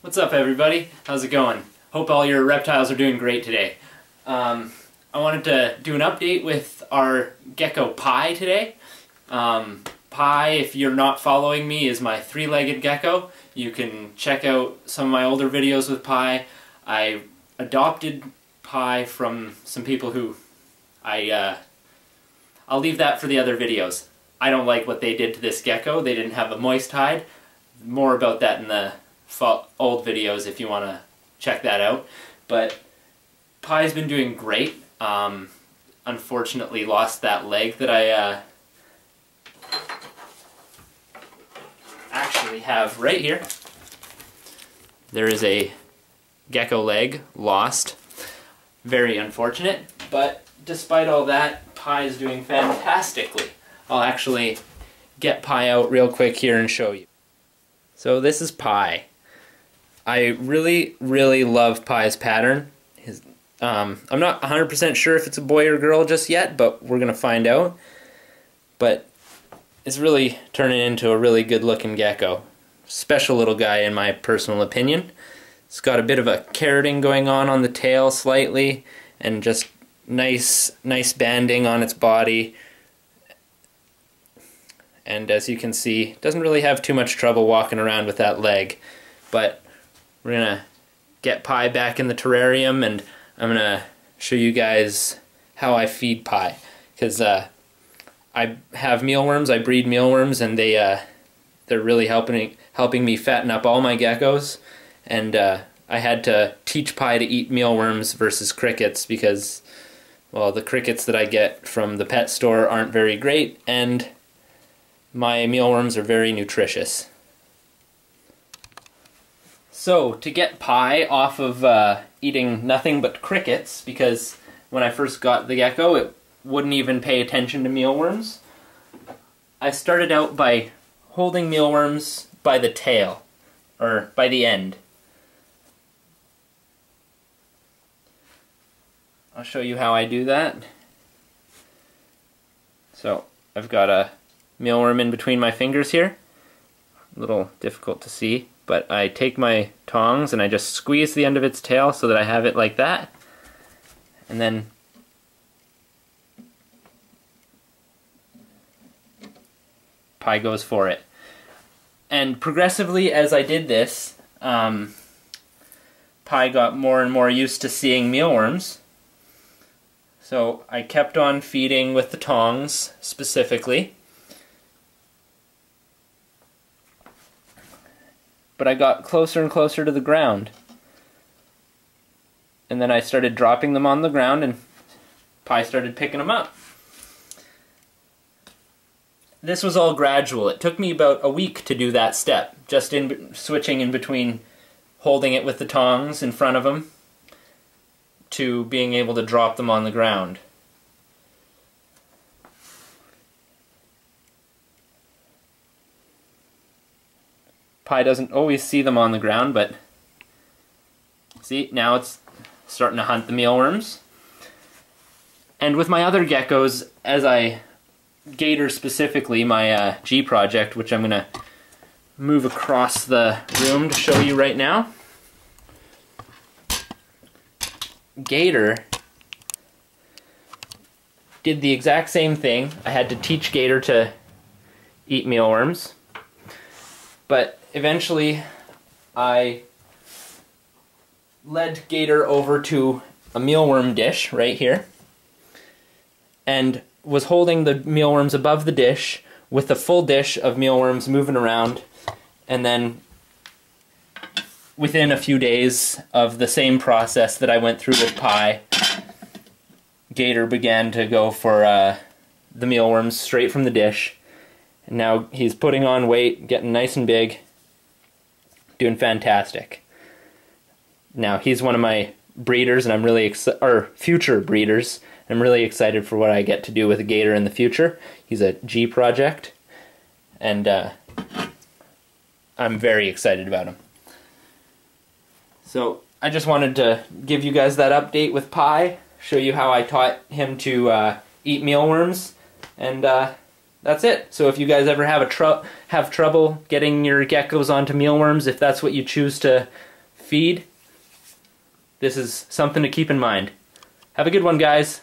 What's up, everybody? How's it going? Hope all your reptiles are doing great today. I wanted to do an update with our gecko Pi today. Pi, if you're not following me, is my three-legged gecko. You can check out some of my older videos with Pi. I adopted Pi from some people who I'll leave that for the other videos. I don't like what they did to this gecko. They didn't have a moist hide. More about that in the old videos if you want to check that out. But Pi's been doing great. Unfortunately lost that leg that I actually have right here. There is a gecko leg lost. Very unfortunate, but despite all that, Pi is doing fantastically. I'll actually get Pi out real quick here and show you. So this is Pi. I really love Pi's pattern. I'm not 100% sure if it's a boy or girl just yet, but we're gonna find out. But it's really turning into a really good looking gecko. Special little guy in my personal opinion. It's got a bit of a carroting going on the tail slightly, and just nice banding on its body. And as you can see, doesn't really have too much trouble walking around with that leg. But we're gonna get Pi back in the terrarium, and I'm gonna show you guys how I feed Pi. Because I have mealworms, I breed mealworms, and they're really helping me fatten up all my geckos. And I had to teach Pi to eat mealworms versus crickets because, well, the crickets that I get from the pet store aren't very great, and my mealworms are very nutritious. So, to get Pi off of eating nothing but crickets, because when I first got the gecko it wouldn't even pay attention to mealworms, I started out by holding mealworms by the tail, or by the end. I'll show you how I do that. So, I've got a mealworm in between my fingers here. A little difficult to see, but I take my tongs and I just squeeze the end of its tail so that I have it like that. And then Pi goes for it. And progressively as I did this, Pi got more and more used to seeing mealworms. So I kept on feeding with the tongs specifically. But I got closer and closer to the ground. And then I started dropping them on the ground, and Pi started picking them up. This was all gradual. It took me about a week to do that step, just switching in between holding it with the tongs in front of him to being able to drop them on the ground. Pi doesn't always see them on the ground, but see, now it's starting to hunt the mealworms. And with my other geckos, Gator specifically, my G project, which I'm going to move across the room to show you right now. Gator did the exact same thing. I had to teach Gator to eat mealworms. But eventually, I led Gator over to a mealworm dish right here, and was holding the mealworms above the dish with a full dish of mealworms moving around, and then within a few days of the same process that I went through with Pi, Gator began to go for the mealworms straight from the dish. And now he's putting on weight, getting nice and big, doing fantastic. Now he's one of my breeders, and I'm really future breeders. I'm really excited for what I get to do with a Gator in the future. He's a G project, and I'm very excited about him. So I just wanted to give you guys that update with Pi, show you how I taught him to eat mealworms, and that's it. So if you guys ever have trouble getting your geckos onto mealworms, if that's what you choose to feed, this is something to keep in mind. Have a good one, guys.